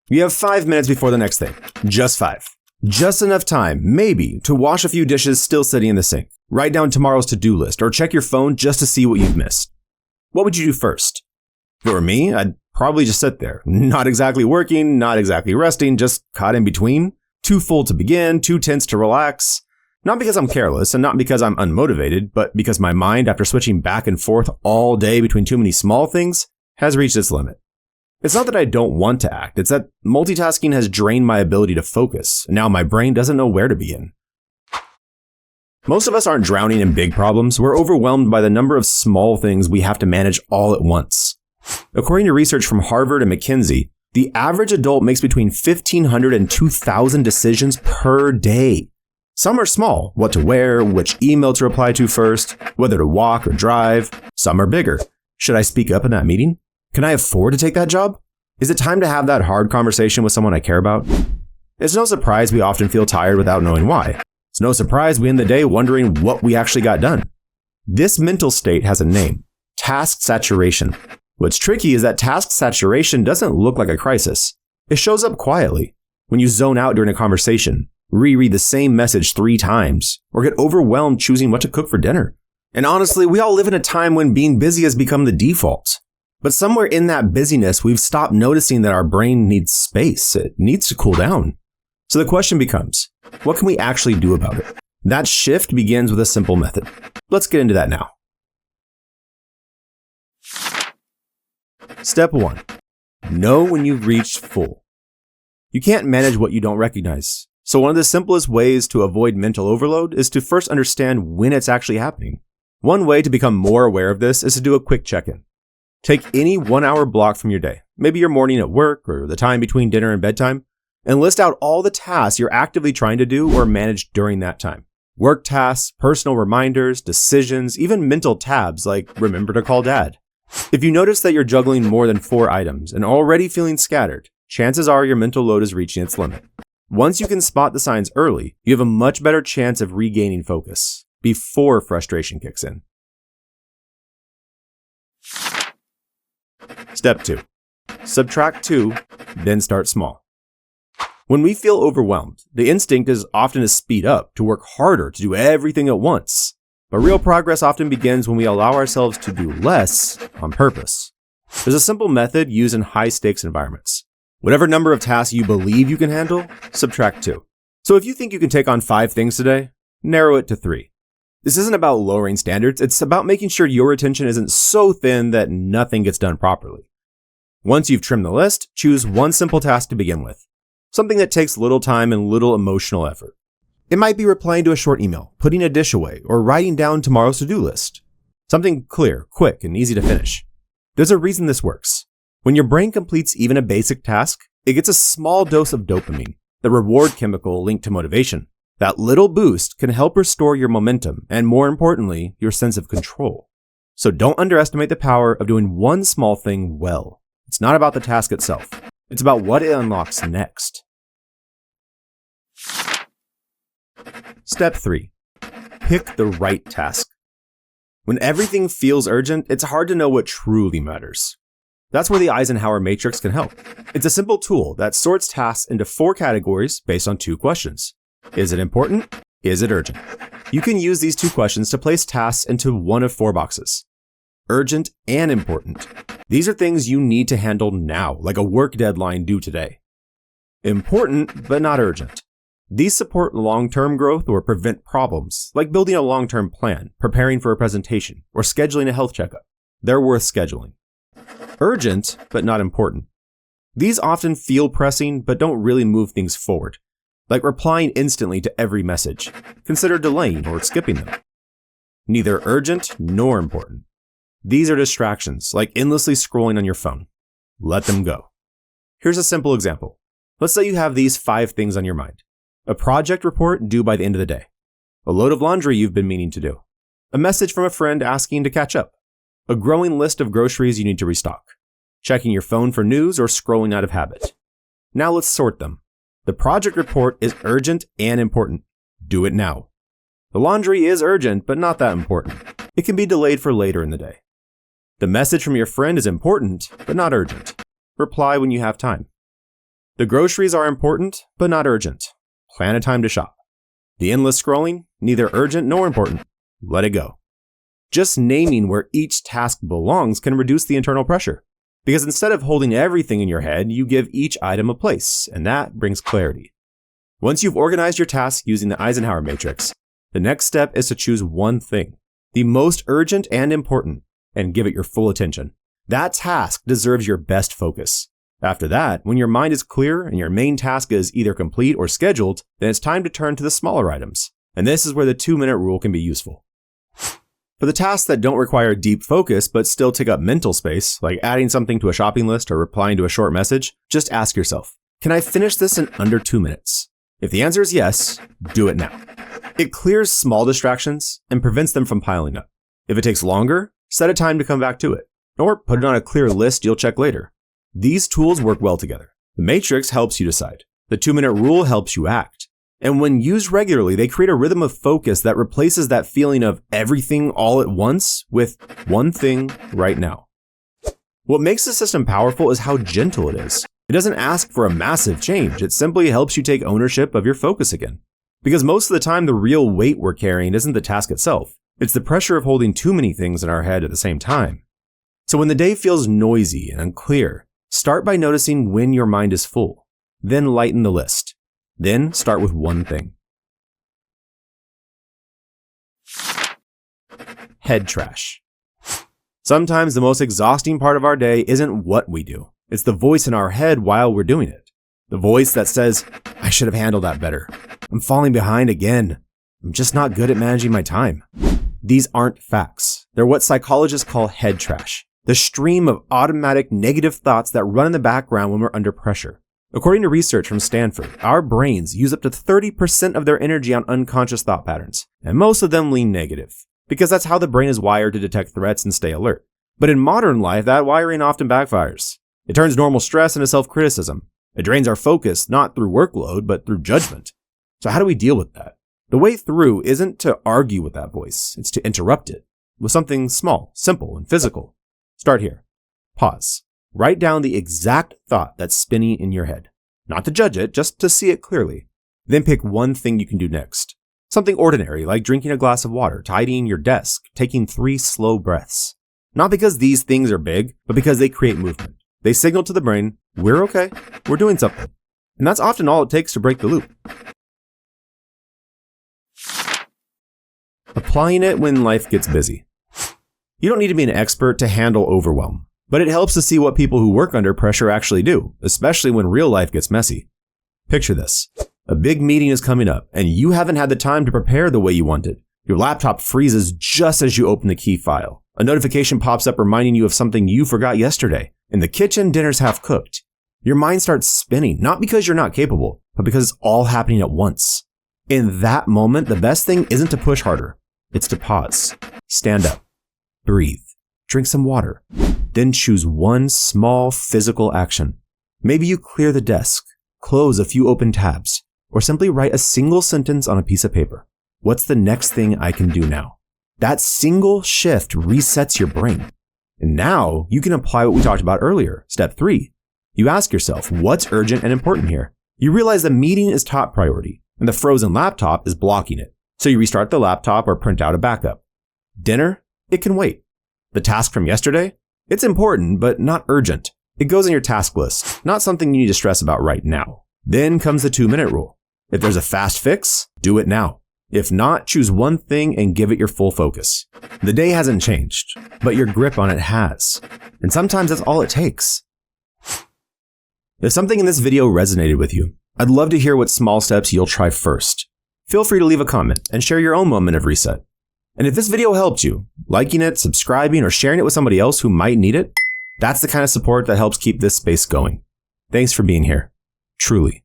You have 5 minutes before the next thing. Just 5. Just enough time, maybe, to wash a few dishes still sitting in the sink, write down tomorrow's to-do list, or check your phone just to see what you've missed. What would you do first? If it were me, I'd probably just sit there. Not exactly working, not exactly resting, just caught in between. Too full to begin, too tense to relax. Not because I'm careless and not because I'm unmotivated, but because my mind, after switching back and forth all day between too many small things, has reached its limit. It's not that I don't want to act, it's that multitasking has drained my ability to focus, and now my brain doesn't know where to begin. Most of us aren't drowning in big problems, we're overwhelmed by the number of small things we have to manage all at once. According to research from Harvard and McKinsey, the average adult makes between 1,500 and 2,000 decisions per day. Some are small, what to wear, which email to reply to first, whether to walk or drive. Some are bigger. Should I speak up in that meeting? Can I afford to take that job? Is it time to have that hard conversation with someone I care about? It's no surprise we often feel tired without knowing why. It's no surprise we end the day wondering what we actually got done. This mental state has a name: task saturation. What's tricky is that task saturation doesn't look like a crisis. It shows up quietly. When you zone out during a conversation, reread the same message 3 times, or get overwhelmed choosing what to cook for dinner. And honestly, we all live in a time when being busy has become the default. But somewhere in that busyness, we've stopped noticing that our brain needs space. It needs to cool down. So the question becomes, what can we actually do about it? That shift begins with a simple method. Let's get into that now. Step 1. Know when you've reached full. You can't manage what you don't recognize. So one of the simplest ways to avoid mental overload is to first understand when it's actually happening. One way to become more aware of this is to do a quick check-in. Take any 1-hour block from your day, maybe your morning at work or the time between dinner and bedtime, and list out all the tasks you're actively trying to do or manage during that time. Work tasks, personal reminders, decisions, even mental tabs like remember to call dad. If you notice that you're juggling more than 4 items and already feeling scattered, chances are your mental load is reaching its limit. Once you can spot the signs early, you have a much better chance of regaining focus before frustration kicks in. Step 2. Subtract 2, then start small. When we feel overwhelmed, the instinct is often to speed up, to work harder, to do everything at once. But real progress often begins when we allow ourselves to do less on purpose. There's a simple method used in high-stakes environments. Whatever number of tasks you believe you can handle, subtract 2. So if you think you can take on 5 things today, narrow it to 3. This isn't about lowering standards, it's about making sure your attention isn't so thin that nothing gets done properly. Once you've trimmed the list, choose one simple task to begin with. Something that takes little time and little emotional effort. It might be replying to a short email, putting a dish away, or writing down tomorrow's to-do list. Something clear, quick, and easy to finish. There's a reason this works. When your brain completes even a basic task, it gets a small dose of dopamine, the reward chemical linked to motivation. That little boost can help restore your momentum and, more importantly, your sense of control. So don't underestimate the power of doing one small thing well. It's not about the task itself. It's about what it unlocks next. Step 3. Pick the right task. When everything feels urgent, it's hard to know what truly matters. That's where the Eisenhower Matrix can help. It's a simple tool that sorts tasks into 4 categories based on 2 questions. Is it important? Is it urgent? You can use these 2 questions to place tasks into one of 4 boxes. Urgent and important. These are things you need to handle now, like a work deadline due today. Important, but not urgent. These support long-term growth or prevent problems, like building a long-term plan, preparing for a presentation, or scheduling a health checkup. They're worth scheduling. Urgent, but not important. These often feel pressing, but don't really move things forward, like replying instantly to every message. Consider delaying or skipping them. Neither urgent nor important. These are distractions, like endlessly scrolling on your phone. Let them go. Here's a simple example. Let's say you have these 5 things on your mind. A project report due by the end of the day. A load of laundry you've been meaning to do. A message from a friend asking to catch up. A growing list of groceries you need to restock. Checking your phone for news or scrolling out of habit. Now let's sort them. The project report is urgent and important. Do it now. The laundry is urgent, but not that important. It can be delayed for later in the day. The message from your friend is important, but not urgent. Reply when you have time. The groceries are important, but not urgent. Plan a time to shop. The endless scrolling, neither urgent nor important. Let it go. Just naming where each task belongs can reduce the internal pressure. Because instead of holding everything in your head, you give each item a place, and that brings clarity. Once you've organized your tasks using the Eisenhower Matrix, the next step is to choose one thing, the most urgent and important, and give it your full attention. That task deserves your best focus. After that, when your mind is clear and your main task is either complete or scheduled, then it's time to turn to the smaller items. And this is where the 2-minute rule can be useful. For the tasks that don't require deep focus but still take up mental space, like adding something to a shopping list or replying to a short message, just ask yourself, can I finish this in under 2 minutes? If the answer is yes, do it now. It clears small distractions and prevents them from piling up. If it takes longer, set a time to come back to it, or put it on a clear list you'll check later. These tools work well together. The Matrix helps you decide. The 2-minute rule helps you act. And when used regularly, they create a rhythm of focus that replaces that feeling of everything all at once with one thing right now. What makes the system powerful is how gentle it is. It doesn't ask for a massive change. It simply helps you take ownership of your focus again. Because most of the time, the real weight we're carrying isn't the task itself. It's the pressure of holding too many things in our head at the same time. So when the day feels noisy and unclear, start by noticing when your mind is full. Then lighten the list. Then start with one thing. Head trash. Sometimes the most exhausting part of our day isn't what we do. It's the voice in our head while we're doing it. The voice that says, I should have handled that better. I'm falling behind again. I'm just not good at managing my time. These aren't facts. They're what psychologists call head trash. The stream of automatic negative thoughts that run in the background when we're under pressure. According to research from Stanford, our brains use up to 30% of their energy on unconscious thought patterns, and most of them lean negative, because that's how the brain is wired to detect threats and stay alert. But in modern life, that wiring often backfires. It turns normal stress into self-criticism. It drains our focus, not through workload, but through judgment. So how do we deal with that? The way through isn't to argue with that voice, it's to interrupt it with something small, simple, and physical. Start here. Pause. Write down the exact thought that's spinning in your head. Not to judge it, just to see it clearly. Then pick one thing you can do next. Something ordinary, like drinking a glass of water, tidying your desk, taking 3 slow breaths. Not because these things are big, but because they create movement. They signal to the brain, we're okay, we're doing something. And that's often all it takes to break the loop. Applying it when life gets busy. You don't need to be an expert to handle overwhelm, but it helps to see what people who work under pressure actually do, especially when real life gets messy. Picture this. A big meeting is coming up, and you haven't had the time to prepare the way you wanted. Your laptop freezes just as you open the key file. A notification pops up reminding you of something you forgot yesterday. In the kitchen, dinner's half cooked. Your mind starts spinning, not because you're not capable, but because it's all happening at once. In that moment, the best thing isn't to push harder. It's to pause, stand up, breathe, drink some water, then choose one small physical action. Maybe you clear the desk, close a few open tabs, or simply write a single sentence on a piece of paper. What's the next thing I can do now? That single shift resets your brain. And now you can apply what we talked about earlier. Step 3. You ask yourself, what's urgent and important here? You realize the meeting is top priority and the frozen laptop is blocking it. So you restart the laptop or print out a backup. Dinner? It can wait. The task from yesterday? It's important, but not urgent. It goes in your task list, not something you need to stress about right now. Then comes the 2-minute rule. If there's a fast fix, do it now. If not, choose one thing and give it your full focus. The day hasn't changed, but your grip on it has. And sometimes that's all it takes. If something in this video resonated with you, I'd love to hear what small steps you'll try first. Feel free to leave a comment and share your own moment of reset. And if this video helped you, liking it, subscribing, or sharing it with somebody else who might need it, that's the kind of support that helps keep this space going. Thanks for being here. Truly.